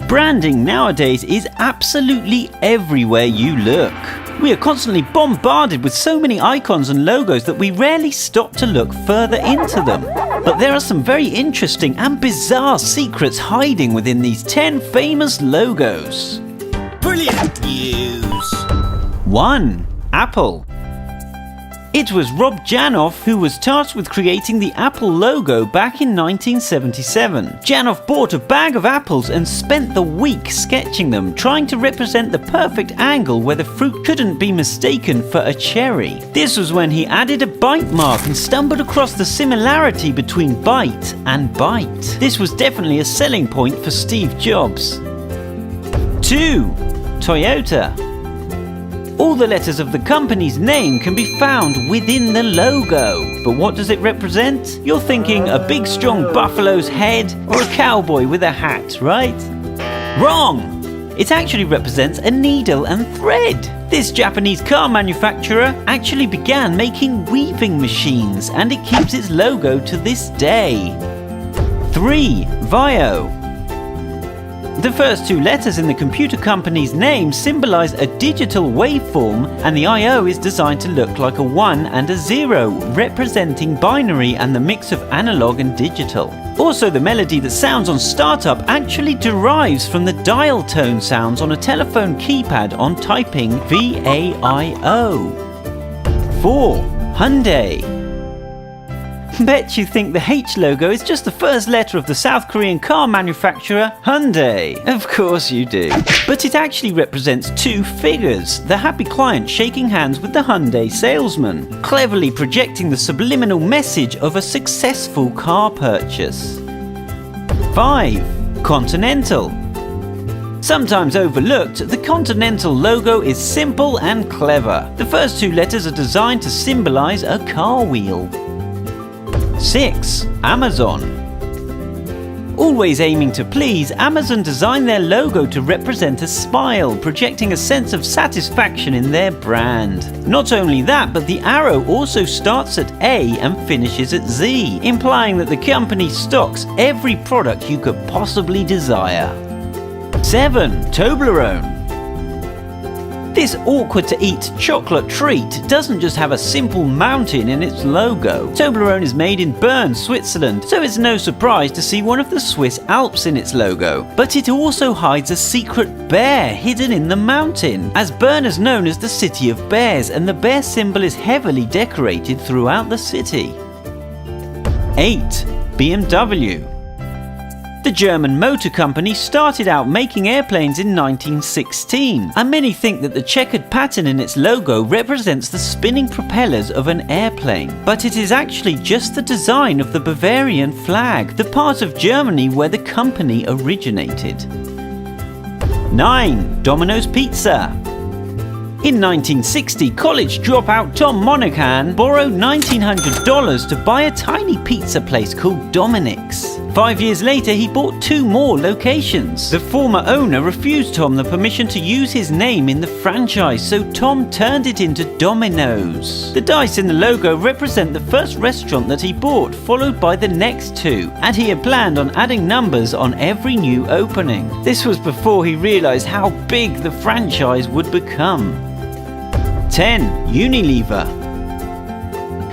Branding nowadays is absolutely everywhere you look. We are constantly bombarded with so many icons and logos that we rarely stop to look further into them. But there are some very interesting and bizarre secrets hiding within these 10 famous logos. Brilliant news! 1. Apple. It was Rob Janoff who was tasked with creating the Apple logo back in 1977. Janoff bought a bag of apples and spent the week sketching them, trying to represent the perfect angle where the fruit couldn't be mistaken for a cherry. This was when he added a bite mark and stumbled across the similarity between bite and bite. This was definitely a selling point for Steve Jobs. 2. Toyota. All the letters of the company's name can be found within the logo. But what does it represent? You're thinking a big strong buffalo's head or a cowboy with a hat, right? Wrong! It actually represents a needle and thread. This Japanese car manufacturer actually began making weaving machines, and it keeps its logo to this day. 3. Vio. The first two letters in the computer company's name symbolize a digital waveform, and the IO is designed to look like a 1 and a 0, representing binary and the mix of analog and digital. Also, the melody that sounds on startup actually derives from the dial tone sounds on a telephone keypad on typing VAIO. 4. Hyundai. Bet you think the H logo is just the first letter of the South Korean car manufacturer Hyundai. Of course you do. But it actually represents two figures, the happy client shaking hands with the Hyundai salesman, cleverly projecting the subliminal message of a successful car purchase. 5. Continental. Sometimes overlooked, the Continental logo is simple and clever. The first two letters are designed to symbolize a car wheel. 6. Amazon. Always aiming to please, Amazon designed their logo to represent a smile, projecting a sense of satisfaction in their brand. Not only that, but the arrow also starts at A and finishes at Z, implying that the company stocks every product you could possibly desire. 7. Toblerone. This awkward-to-eat chocolate treat doesn't just have a simple mountain in its logo. Toblerone is made in Bern, Switzerland, so it's no surprise to see one of the Swiss Alps in its logo. But it also hides a secret bear hidden in the mountain, as Bern is known as the City of Bears, and the bear symbol is heavily decorated throughout the city. 8. BMW. The German motor company started out making airplanes in 1916, and many think that the checkered pattern in its logo represents the spinning propellers of an airplane. But it is actually just the design of the Bavarian flag, the part of Germany where the company originated. 9. Domino's Pizza. In 1960, college dropout Tom Monaghan borrowed $1,900 to buy a tiny pizza place called Dominic's. 5 years later, he bought 2 more locations. The former owner refused Tom the permission to use his name in the franchise, so Tom turned it into Domino's. The dice in the logo represent the first restaurant that he bought, followed by the next 2, and he had planned on adding numbers on every new opening. This was before he realized how big the franchise would become. 10. Unilever.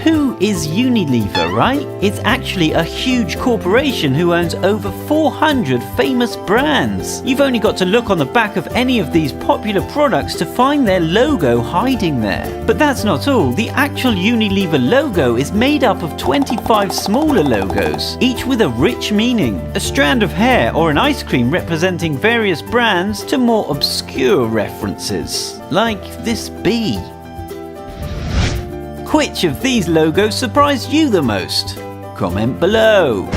Who is Unilever, right? It's actually a huge corporation who owns over 400 famous brands. You've only got to look on the back of any of these popular products to find their logo hiding there. But that's not all. The actual Unilever logo is made up of 25 smaller logos, each with a rich meaning. A strand of hair or an ice cream representing various brands to more obscure references, like this bee. Which of these logos surprised you the most? Comment below.